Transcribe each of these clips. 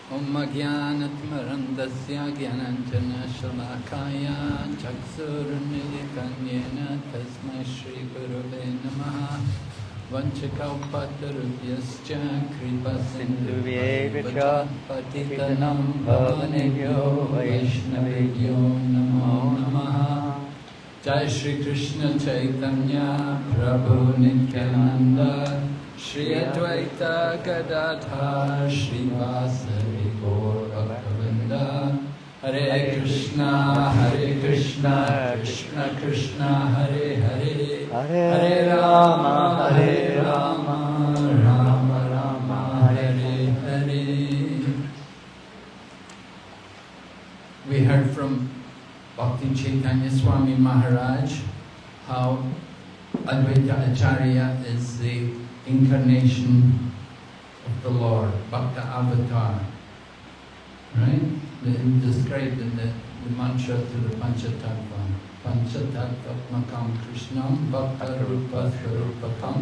Om Jnanatmarandasya Jnananjana Shalakaya Chaksurunmilikanyena Tasmai Shri Gurave Namaha Vanchakalpatarubhyascha Kripasindhuvyevacha Patitanam Bhavanebhyo Vaishnavebhyo Namo Namaha. Jai Shri Krishna Chaitanya Prabhu Nityananda Shri Advaita Gadadhar Shri Vasari Gaur Bhaktavinda Hare Krishna Krishna Krishna Hare Hare Hare Rama Rama Rama Hare Hare. We heard from Bhakti Chaitanya Swami Maharaj how Advaita Acharya is the incarnation of the Lord, Bhakta Avatar, right? Described in the mantra to the Panchatattva. Panchatattva-makam Krishnam Bhakta Rupa Swarupakam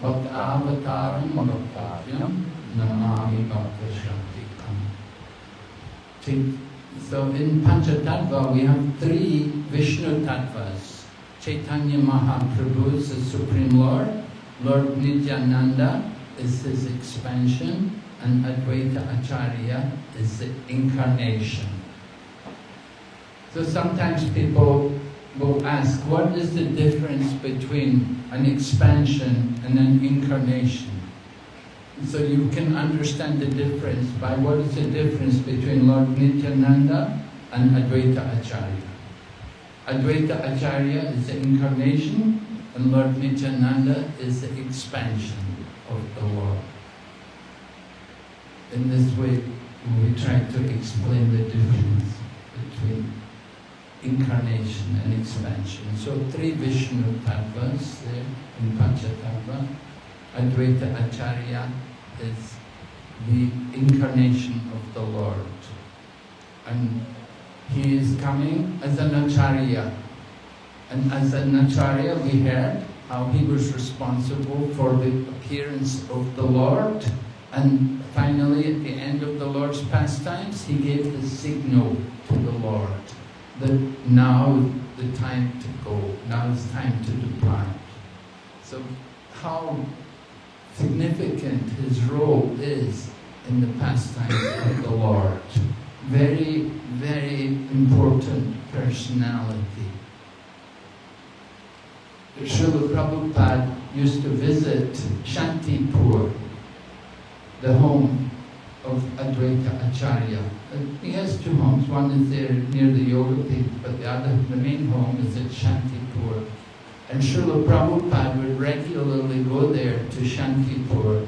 Bhakta Avataram Bhaktavyam Namami Bhakta Shantikam. So in Panchatattva we have three Vishnu Tattvas. Chaitanya Mahaprabhu is the Supreme Lord, Lord Nityananda is his expansion, and Advaita Acharya is the incarnation. So sometimes people will ask, what is the difference between an expansion and an incarnation? So you can understand the difference by what is the difference between Lord Nityananda and Advaita Acharya. Advaita Acharya is the incarnation and Lord Nityananda is the expansion of the Lord. In this way, we try to explain the difference between incarnation and expansion. So three Vishnu Tattvas there in Panchatattva. Advaita Acharya is the incarnation of the Lord. And he is coming as an Acharya. And as an Acharya, we heard how he was responsible for the appearance of the Lord. And finally, at the end of the Lord's pastimes, he gave the signal to the Lord that now is the time to go, now is time to depart. So how significant his role is in the pastimes of the Lord. Very, very important personality. Srila Prabhupada used to visit Shantipur, the home of Advaita Acharya. He has two homes. One is there near the Yoga Peak, but the main home is at Shantipur. And Srila Prabhupada would regularly go there to Shantipur,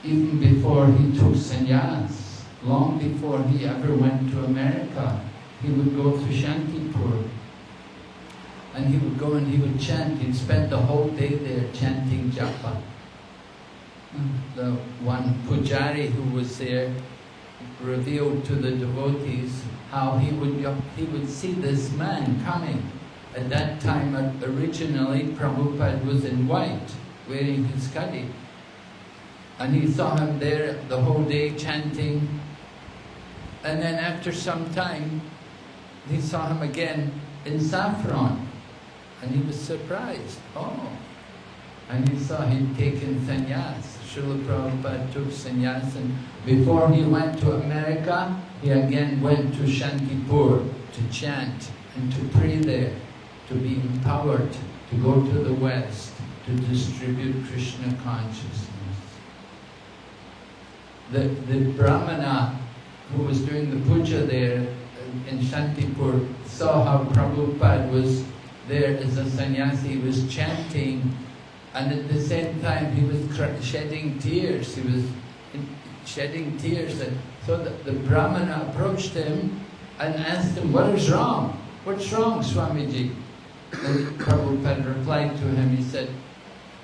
even before he took sannyas. Long before he ever went to America, he would go to Shantipur. And he would go and he would chant. He'd spend the whole day there chanting japa. The one pujari who was there revealed to the devotees how he would see this man coming. At that time, originally, Prabhupada was in white, wearing his khadi. And he saw him there the whole day chanting. And then after some time, he saw him again in saffron. And he was surprised. Oh! And he saw he'd taken sannyas. Srila Prabhupada took sannyas, and before he went to America, he again went to Shantipur to chant and to pray there, to be empowered, to go to the West, to distribute Krishna consciousness. The Brahmana who was doing the puja there in Shantipur saw how Prabhupada was there as a sannyasi. He was chanting, and at the same time he was shedding tears. He was shedding tears. And so the Brahmana approached him and asked him, "What is wrong? What's wrong, Swamiji?" And Prabhupada replied to him, he said,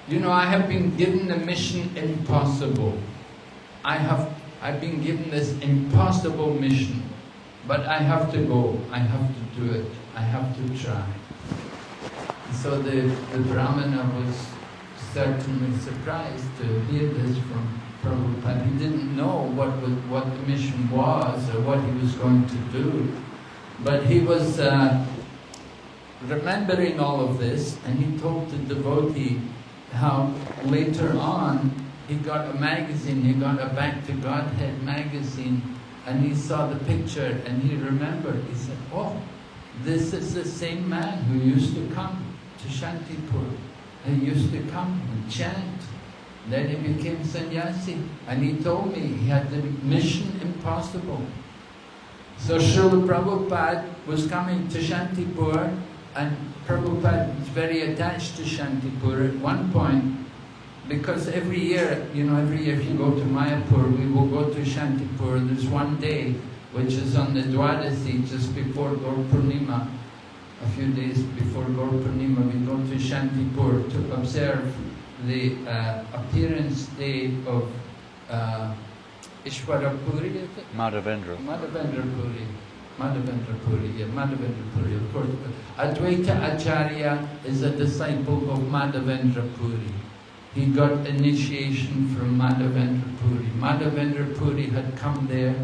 "You know, I have been given a mission impossible. I've been given this impossible mission, but I have to go, I have to do it, I have to try." So the Brahmana was certainly surprised to hear this from Prabhupada. He didn't know what the mission was or what he was going to do. But he was remembering all of this, and he told the devotee how later on he got a magazine, he got a Back to Godhead magazine, and he saw the picture and he remembered. He said, oh, this is the same man who used to come to Shantipur. He used to come and chant. Then he became sannyasi, and he told me he had the mission impossible. So Srila Prabhupada was coming to Shantipur, and Prabhupada was very attached to Shantipur at one point, because every year if you go to Mayapur, we will go to Shantipur. There's one day, which is on the Dwadasi, just before Gaur Purnima, a few days before Gaur Purnima, we go to Shantipur to observe the appearance day of Ishwara Puri, is it? Madhavendra Puri, of course. Advaita Acharya is a disciple of Madhavendra Puri. He got initiation from Madhavendra Puri. Madhavendra Puri had come there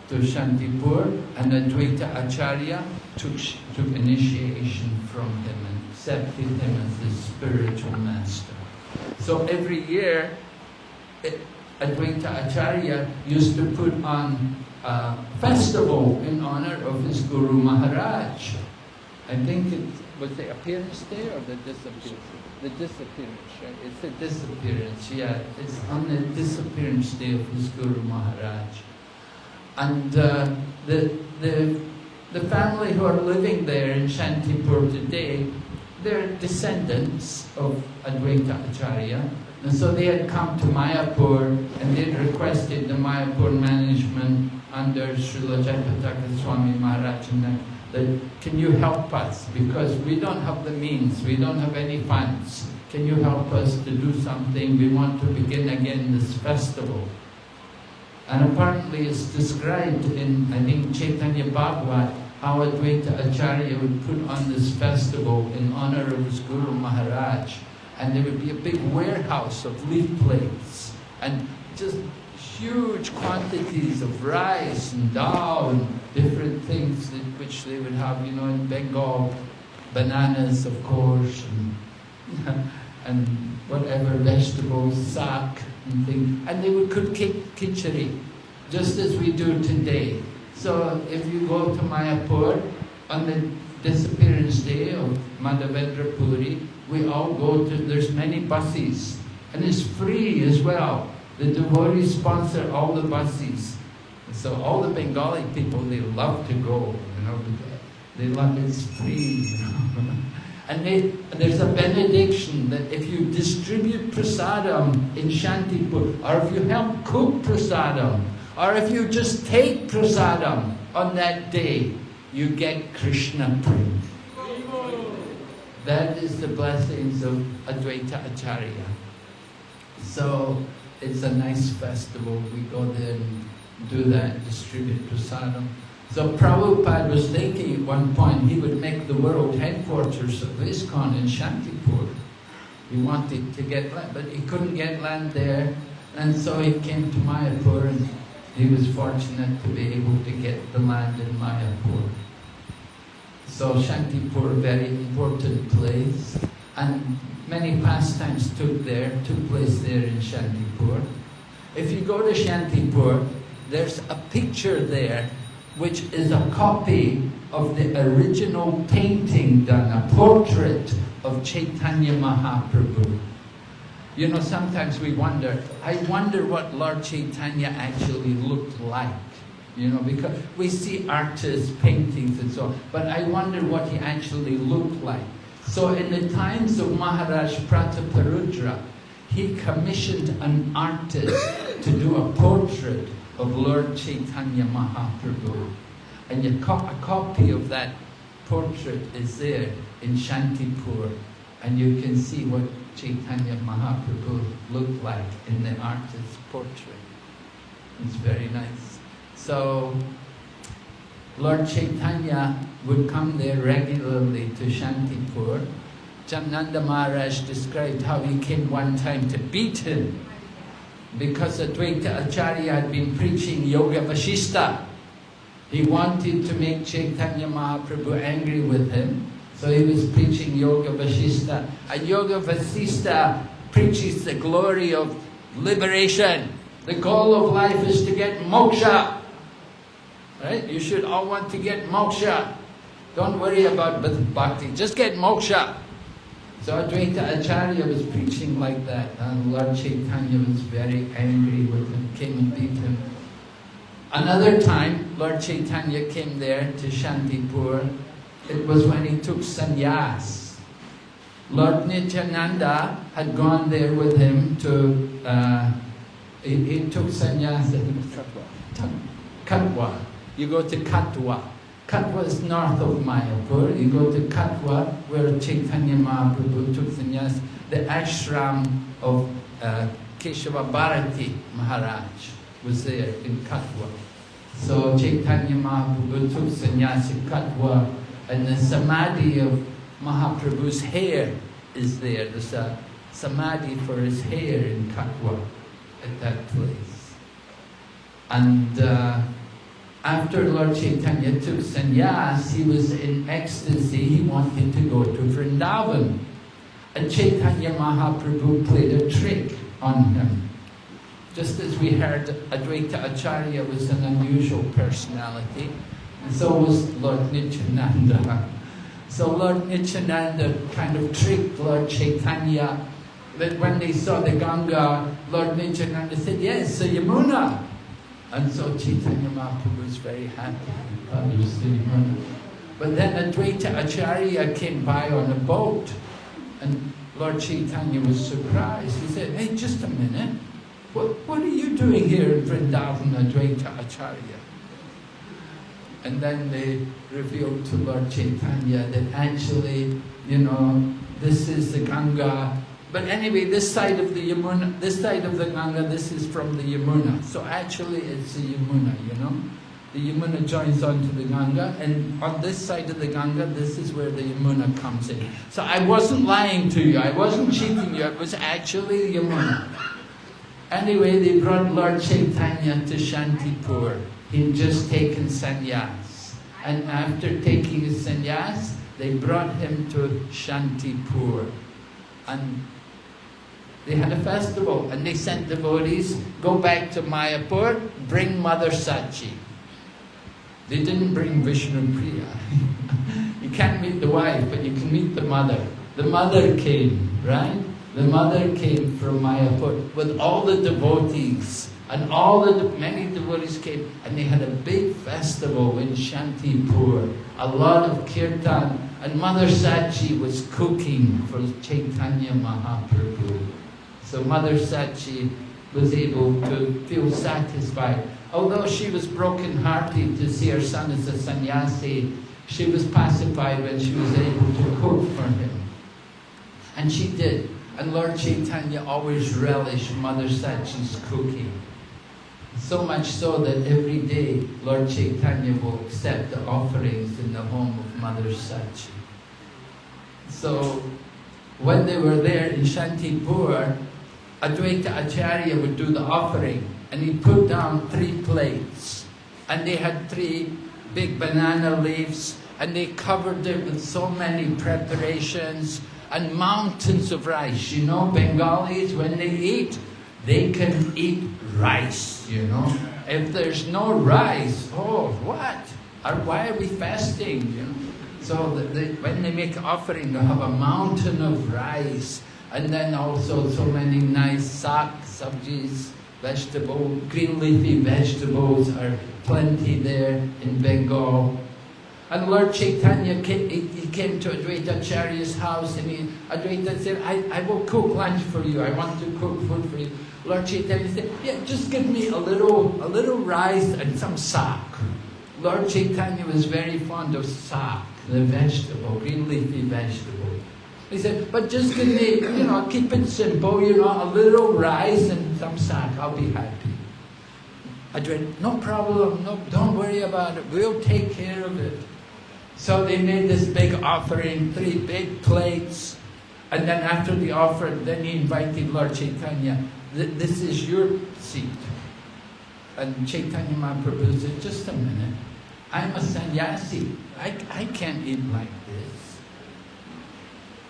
to Shantipur, and Advaita Acharya took initiation from him and accepted him as his spiritual master. So every year, Advaita Acharya used to put on a festival in honor of his Guru Maharaj. I think it was the appearance day or the disappearance? The disappearance, right? It's the disappearance, yeah. It's on the disappearance day of his Guru Maharaj. And the family who are living there in Shantipur today, they're descendants of Advaita Acharya. And so they had come to Mayapur, and they'd requested the Mayapur management under Srila Jaipataka Swami Maharaj that can you help us, because we don't have the means, we don't have any funds. Can you help us to do something? We want to begin again this festival. And apparently it's described in, I think, Chaitanya Bhagavat, how Advaita Acharya would put on this festival in honor of his Guru Maharaj. And there would be a big warehouse of leaf plates, and just huge quantities of rice and dal and different things which they would have, in Bengal, bananas, of course, and whatever vegetables, sak and things. And they would cook khichdi, just as we do today. So if you go to Mayapur on the disappearance day of Madhavendra Puri, we all go to, there's many buses, and it's free as well. The devotees sponsor all the buses. So all the Bengali people, they love to go, they love it's free, And there's a benediction that if you distribute prasadam in Shantipur, or if you help cook prasadam, or if you just take prasadam on that day, you get Krishna prema. That is the blessings of Advaita Acharya. So it's a nice festival. We go there and do that, distribute prasadam. So Prabhupada was thinking at one point he would make the world headquarters of ISKCON in Shantipur. He wanted to get land, but he couldn't get land there. And so he came to Mayapur, and he was fortunate to be able to get the land in Mayapur. So Shantipur, very important place, and many pastimes took place there in Shantipur. If you go to Shantipur, there's a picture there which is a copy of the original painting done, a portrait of Chaitanya Mahaprabhu. Sometimes I wonder what Lord Chaitanya actually looked like. Because we see artists' paintings and so on, but I wonder what he actually looked like. So in the times of Maharaj Prataparudra, he commissioned an artist to do a portrait of Lord Chaitanya Mahaprabhu. And a copy of that portrait is there in Shantipur, and you can see what Chaitanya Mahaprabhu looked like in the artist's portrait. It's very nice. So Lord Chaitanya would come there regularly to Shantipur. Janananda Maharaj described how he came one time to beat him. because Advaita Acharya had been preaching Yoga Vasishta. He wanted to make Chaitanya Mahaprabhu angry with him, so he was preaching Yoga Vasishta. And Yoga Vasishta preaches the glory of liberation. The goal of life is to get moksha. Right? You should all want to get moksha. Don't worry about bhakti, just get moksha. So Advaita Acharya was preaching like that, and Lord Chaitanya was very angry with him, came and beat him. Another time, Lord Chaitanya came there to Shantipur. It was when he took sannyas. Lord Nityananda had gone there with him to, he took sannyas in Katwa. You go to Katwa. Katwa is north of Mayapur. You go to Katwa, where Chaitanya Mahaprabhu took sannyas. The ashram of Keshava Bharati Maharaj was there in Katwa. So Chaitanya Mahaprabhu took sannyas in Katwa, and the samadhi of Mahaprabhu's hair is there. There's a samadhi for his hair in Katwa at that place. And after Lord Chaitanya took sannyas, he was in ecstasy. He wanted to go to Vrindavan. And Chaitanya Mahaprabhu played a trick on him. Just as we heard, Advaita Acharya was an unusual personality, and so was Lord Nityananda. So Lord Nityananda kind of tricked Lord Chaitanya, that when they saw the Ganga, Lord Nityananda said, yes, the Yamuna. And so Chaitanya Mahaprabhu was very happy. It was the Yamuna. But then Advaita Acharya came by on a boat, and Lord Chaitanya was surprised. He said, hey, just a minute. What are you doing here in Vrindavan, Advaita Acharya? And then they revealed to Lord Chaitanya that actually, you know, this is the Ganga. But anyway, this side of the Yamuna, this side of the Ganga, this is from the Yamuna. So actually it's the Yamuna, you know. The Yamuna joins onto the Ganga, and on this side of the Ganga, this is where the Yamuna comes in. So I wasn't lying to you, I wasn't cheating you, it was actually the Yamuna. Anyway, they brought Lord Chaitanya to Shantipur. He'd just taken sannyas. And after taking his sannyas, they brought him to Shantipur. And they had a festival, and they sent devotees, go back to Mayapur, bring Mother Sachi. They didn't bring Vishnu Priya. You can't meet the wife, but you can meet the mother. The mother came, right? The mother came from Mayapur with all the devotees, and many devotees came, and they had a big festival in Shantipur, a lot of kirtan, and Mother Sachi was cooking for Chaitanya Mahaprabhu. So Mother Sachi was able to feel satisfied. Although she was broken-hearted to see her son as a sannyasi, she was pacified when she was able to cook for him. And she did. And Lord Chaitanya always relished Mother Sachi's cooking. So much so that every day Lord Chaitanya will accept the offerings in the home of Mother Sachi. So when they were there in Shantipur, Advaita Acharya would do the offering, and he put down 3 plates, and they had 3 big banana leaves, and they covered it with so many preparations and mountains of rice. You know, Bengalis, when they eat, they can eat rice, you know. If there's no rice, oh, what? Or why are we fasting, you know? So when they make offering, they have a mountain of rice, and then also so many nice sabjis, vegetables, green leafy vegetables are plenty there in Bengal. And Lord Chaitanya came to Advaita Acharya's house, and Advaita said, I will cook lunch for you, I want to cook food for you. Lord Chaitanya said, yeah, just give me a little rice and some sak. Lord Chaitanya was very fond of sak, the vegetable, green leafy vegetable. He said, but just give me, you know, keep it simple, you know, a little rice and some sak, I'll be happy. Advaita, no problem, no, don't worry about it, we'll take care of it. So they made this big offering, 3 big plates, and then after the offering, then he invited Lord Chaitanya, This is your seat. And Chaitanya Mahaprabhu said, just a minute. I'm a sannyasi. I can't eat like this.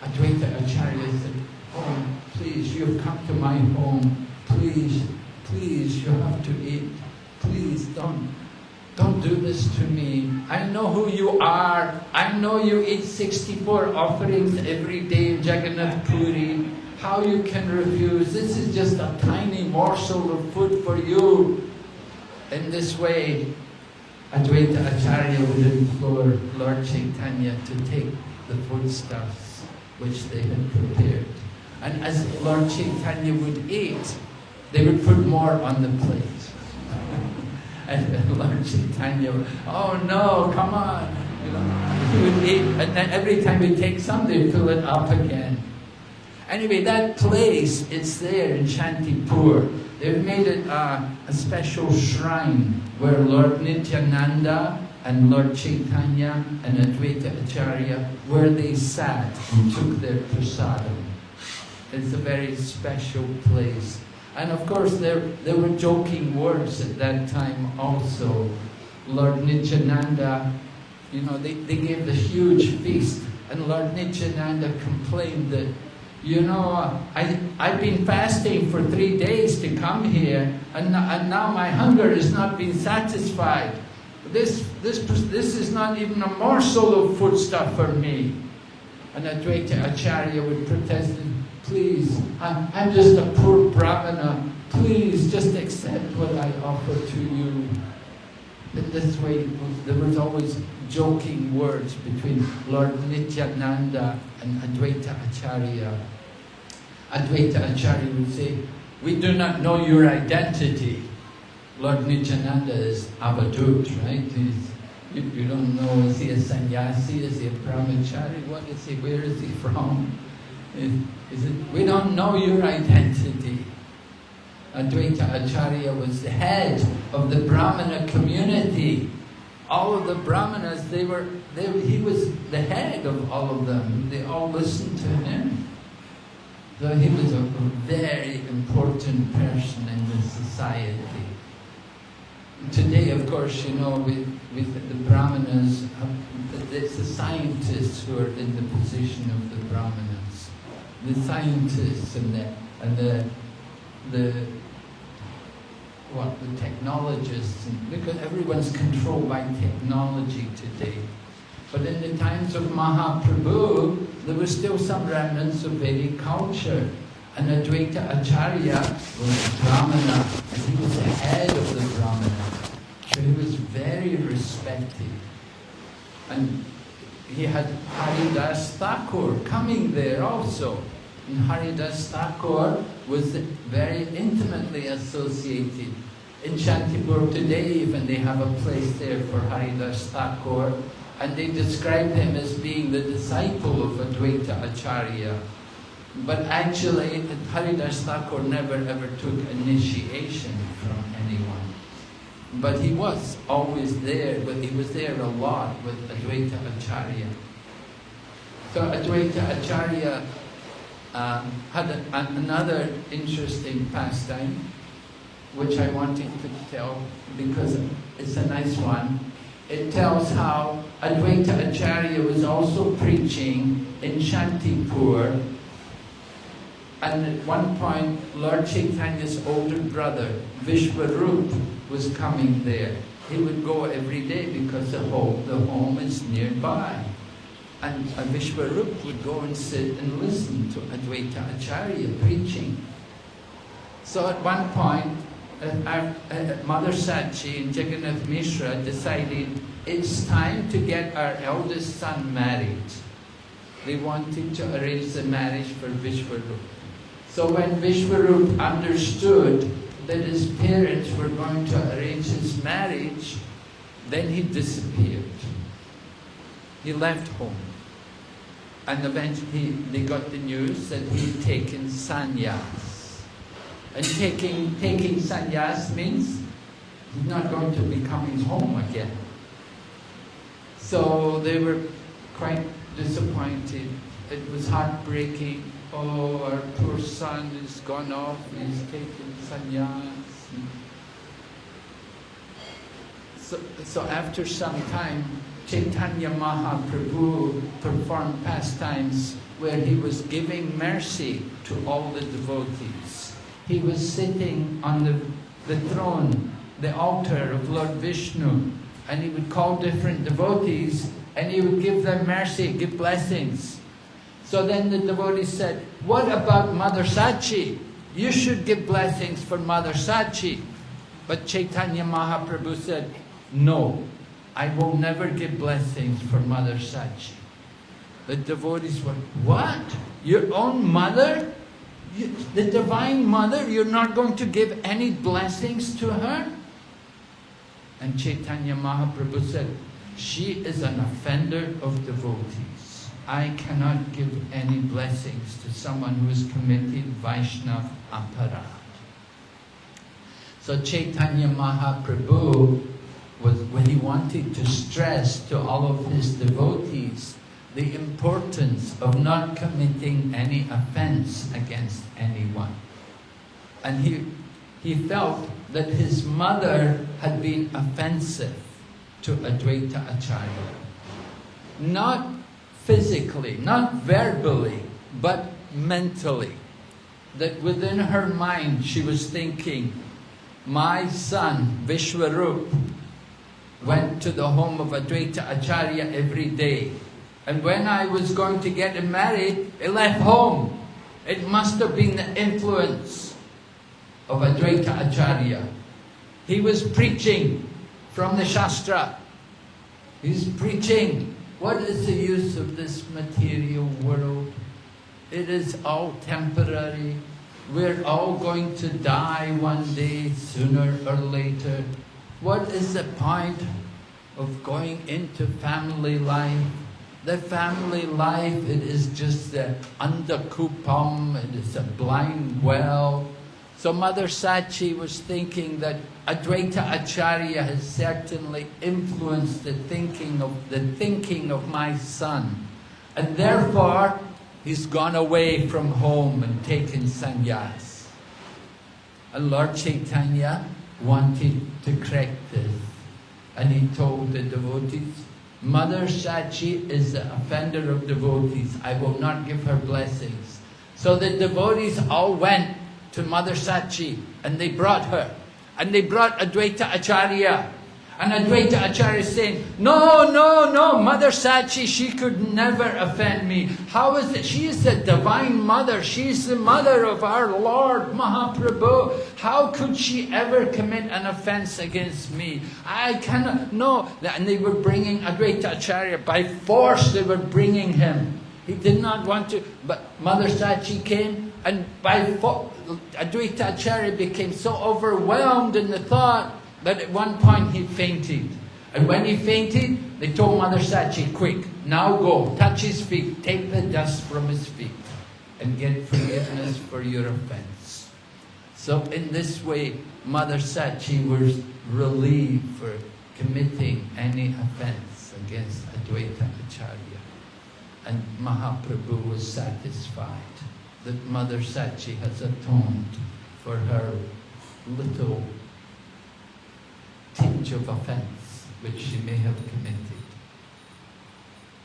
Advaita Acharya said, oh, please, you've come to my home. Please, you have to eat. Please, don't do this to me. I know who you are. I know you eat 64 offerings every day in Jagannath Puri. How you can refuse? This is just a tiny morsel of food for you. In this way, Advaita Acharya would implore Lord Chaitanya to take the foodstuffs which they had prepared. And as Lord Chaitanya would eat, they would put more on the plate. And Lord Chaitanya would, oh no, come on. He would eat, and then every time he'd take some, they'd fill it up again. Anyway, that place, it's there in Shantipur. They've made it a special shrine where Lord Nityananda and Lord Chaitanya and Advaita Acharya, where they sat and took their prasadam. It's a very special place. And of course, there were joking words at that time also. Lord Nityananda, they gave the huge feast, and Lord Nityananda complained that, I've been fasting for 3 days to come here, and now my hunger has not been satisfied. This is not even a morsel of foodstuff for me. And Advaita Acharya would protest, please, I'm just a poor brahmana, please just accept what I offer to you. In this way, there was always joking words between Lord Nityananda and Advaita Acharya. Advaita Acharya would say, we do not know your identity. Lord Nityananda is avadut, right? You don't know, is he a sannyasi, is he a brahmachari, what is he, where is he from? We don't know your identity. Advaita Acharya was the head of the Brahmana community. All of the Brahmanas, he was the head of all of them. They all listened to him. So he was a very important person in the society. Today, of course, with the Brahmanas, it's the scientists who are in the position of the Brahmanas. The scientists and the technologists, because everyone's controlled by technology today. But in the times of Mahaprabhu, there was still some remnants of Vedic culture. And Advaita Acharya was a Brahmana, and he was the head of the Brahmana. So he was very respected. And he had Haridas Thakur coming there also. And Haridas Thakur was very intimately associated. In Shantipur today even they have a place there for Haridas Thakur, and they describe him as being the disciple of Advaita Acharya. But actually Haridas Thakur never ever took initiation from anyone. But he was always there, but he was there a lot with Advaita Acharya. So Advaita Acharya had another interesting pastime, which I wanted to tell because it's a nice one. It tells how Advaita Acharya was also preaching in Shantipur, and at one point Lord Chaitanya's older brother, Vishwarup, was coming there. He would go every day because the home is nearby. And Vishwarup would go and sit and listen to Advaita Acharya preaching. So at one point, Mother Sachi and Jagannath Mishra decided it's time to get our eldest son married. They wanted to arrange the marriage for Vishwarup. So when Vishwarup understood that his parents were going to arrange his marriage, then he disappeared. He left home. And eventually they got the news that he'd taken sannyas. And taking sannyas means he's not going to be coming home again. So they were quite disappointed. It was heartbreaking. oh, our poor son is gone off, he's taken sannyas. So after some time, Chaitanya Mahaprabhu performed pastimes where he was giving mercy to all the devotees. He was sitting on the throne, the altar of Lord Vishnu, and he would call different devotees and he would give them mercy, give blessings. So then the devotees said, what about Mother Sachi? You should give blessings for Mother Sachi. But Chaitanya Mahaprabhu said, no, I will never give blessings for Mother Sachi. The devotees were, what? Your own mother? The Divine Mother, you're not going to give any blessings to her? And Chaitanya Mahaprabhu said, she is an offender of devotees. I cannot give any blessings to someone who has committed Vaishnava aparad. So Chaitanya Mahaprabhu, when he wanted to stress to all of his devotees the importance of not committing any offense against anyone. And he felt that his mother had been offensive to Advaita Acharya. Not physically, not verbally, but mentally. That within her mind she was thinking, my son Vishwarup went to the home of Advaita Acharya every day. And when I was going to get him married, he left home. It must have been the influence of Advaita Acharya. He was preaching from the Shastra. He's preaching. What is the use of this material world? It is all temporary. We're all going to die one day, sooner or later. What is the point of going into family life? The family life, it is just the andakupam, it is a blind well. So Mother Sachi was thinking that Advaita Acharya has certainly influenced the thinking of my son. And therefore, he's gone away from home and taken sannyas. And Lord Chaitanya wanted to correct this. And he told the devotees, Mother Sachi is the offender of devotees. I will not give her blessings. So the devotees all went to Mother Sachi and they brought her. And they brought Advaita Acharya. And Advaita Acharya is saying, no, Mother Sachi, she could never offend me. How is it? She is the Divine Mother. She is the mother of our Lord Mahaprabhu. How could she ever commit an offense against me? I cannot, no. And they were bringing Advaita Acharya. By force they were bringing him. He did not want to, but Mother Sachi came and by force, Advaita Acharya became so overwhelmed in the thought that at one point he fainted. And when he fainted, they told Mother Sachi, quick, now go, touch his feet, take the dust from his feet, and get forgiveness for your offense. So in this way, Mother Sachi was relieved for committing any offense against Advaita Acharya. And Mahaprabhu was satisfied that Mother Sachi has atoned for her little tinge of offense which she may have committed.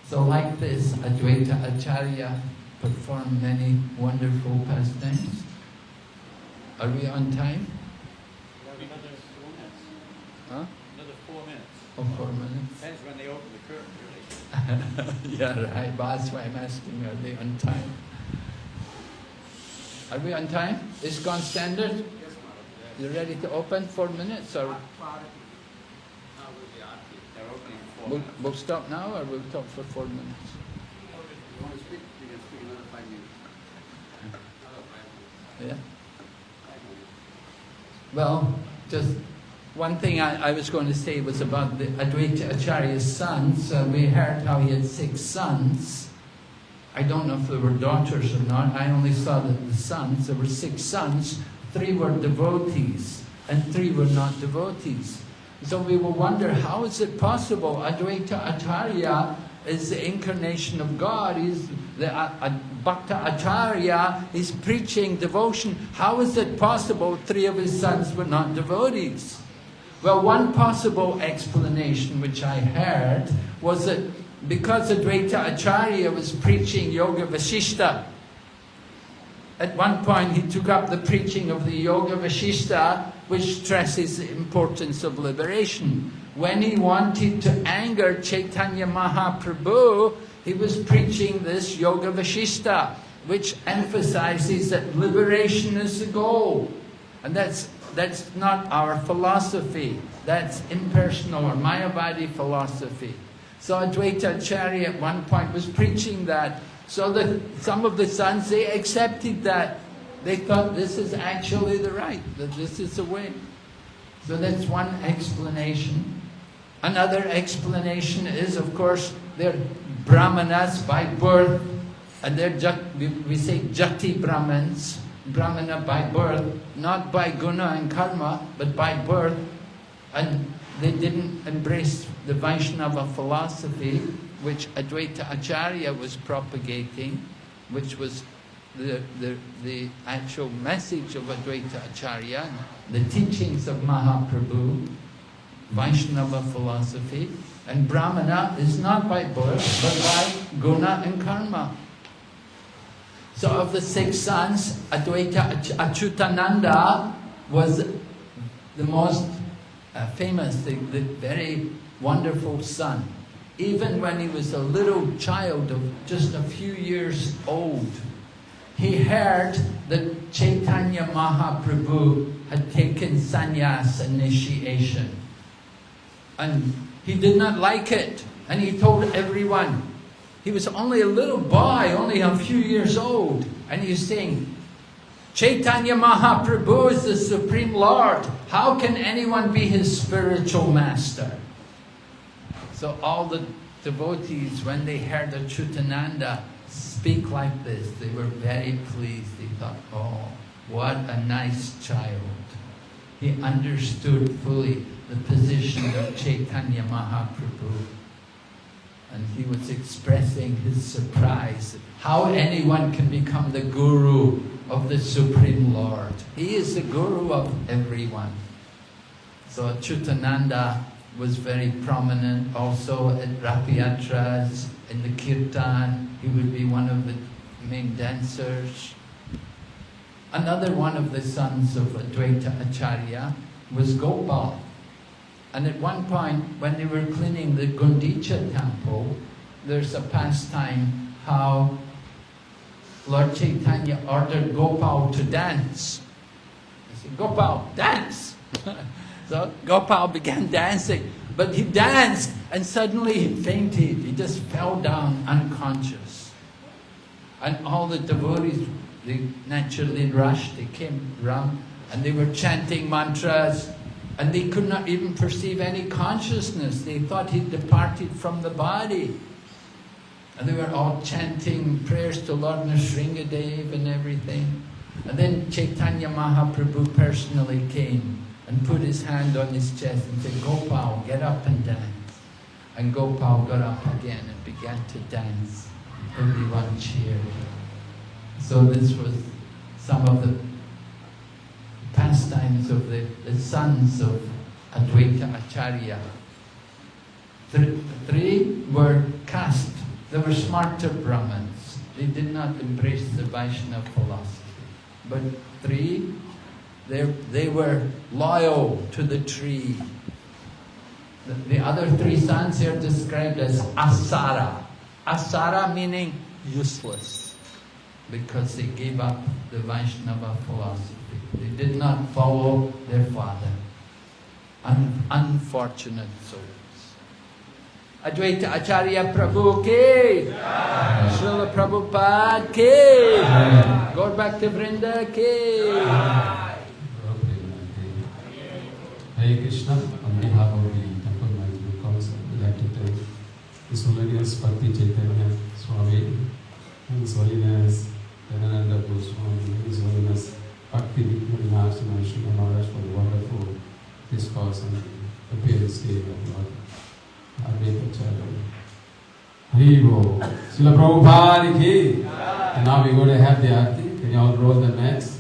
So like this, Advaita Acharya performed many wonderful pastimes. Are we on time? Another 4 minutes. Huh? Another 4 minutes. Oh, 4 minutes? Depends when they open the curtain, really. Yeah, right. But that's why I'm asking, are they on time? Are we on time? Is gone standard? Yes, You ready to open 4 minutes? Or they're opening in 4 minutes. we'll stop now or we'll talk for 4 minutes? You want to speak? You can speak another 5 minutes. Yeah? 5 minutes. Well, just one thing I was going to say was about the Advaita Acharya's sons. We heard how he had 6 sons. I don't know if they were daughters or not. I only saw that the sons, there were 6 sons. 3 were devotees and 3 were not devotees. So we will wonder, how is it possible Advaita Acharya is the incarnation of God. He's the Advaita Acharya is preaching devotion. How is it possible 3 of his sons were not devotees? Well, one possible explanation which I heard was that because Advaita Acharya was preaching Yoga Vasishta, at one point he took up the preaching of the Yoga Vasishta, which stresses the importance of liberation. When he wanted to anger Chaitanya Mahaprabhu, he was preaching this Yoga Vasishta, which emphasizes that liberation is the goal. And that's not our philosophy. That's impersonal or Mayavadi philosophy. So Advaita Acharya at one point was preaching that. So that some of the sons, they accepted that. They thought this is actually the right, that this is the way. So that's one explanation. Another explanation is, of course, they're Brahmanas by birth, and they're we say Jati Brahmins, Brahmana by birth, not by guna and karma, but by birth. And they didn't embrace the Vaishnava philosophy, which Advaita Acharya was propagating, which was the actual message of Advaita Acharya, the teachings of Mahaprabhu, Vaishnava philosophy. And Brahmana is not by birth, but by guna and karma. So of the 6 sons, Advaita Achyutananda was the most famous, the very wonderful son. Even when he was a little child of just a few years old, he heard that Chaitanya Mahaprabhu had taken sannyas initiation. And he did not like it. And he told everyone. He was only a little boy, only a few years old. And he was saying, Chaitanya Mahaprabhu is the Supreme Lord. How can anyone be his spiritual master? So all the devotees, when they heard Achyutananda speak like this, they were very pleased. They thought, oh, what a nice child. He understood fully the position of Chaitanya Mahaprabhu. And he was expressing his surprise. How anyone can become the guru of the Supreme Lord. He is the guru of everyone. So Achyutananda was very prominent also at Rathayatras, in the Kirtan. He would be one of the main dancers. Another one of the sons of Advaita Acharya was Gopal. And at one point, when they were cleaning the Gundicha temple, there's a pastime how Lord Chaitanya ordered Gopal to dance. He said, Gopal, dance! So Gopal began dancing, but he danced and suddenly he fainted. He just fell down unconscious. And all the devotees, they naturally rushed, they came round and they were chanting mantras and they could not even perceive any consciousness. They thought he departed from the body. And they were all chanting prayers to Lord Nrsingadev and everything. And then Chaitanya Mahaprabhu personally came and put his hand on his chest and said, Gopal, get up and dance. And Gopal got up again and began to dance. Everyone cheered. So this was some of the pastimes of the sons of Advaita Acharya. 3 were caste. They were smarter Brahmins. They did not embrace the Vaishnava philosophy. But 3, they were loyal to the tree. The other 3 sons here described as asara. Asara meaning useless, because they gave up the Vaishnava philosophy. They did not follow their father. Unfortunate souls. Advaita Acharya Prabhu ke, Srila Prabhupada ke, Gaur Bhakti Vrinda ke. Hare Krishna, on behalf of the Temple Management Council, we'd like to thank His Holiness Bhakti Chaitanya Swami, His Holiness Janananda Goswami, His Holiness Bhakti Narasimha Maharaja for the wonderful discourse on the appearance day of Lord Advaita Acharya. Haribo. Srila Prabhupada ki. And now we're going to have the arti. Can you all roll the mats?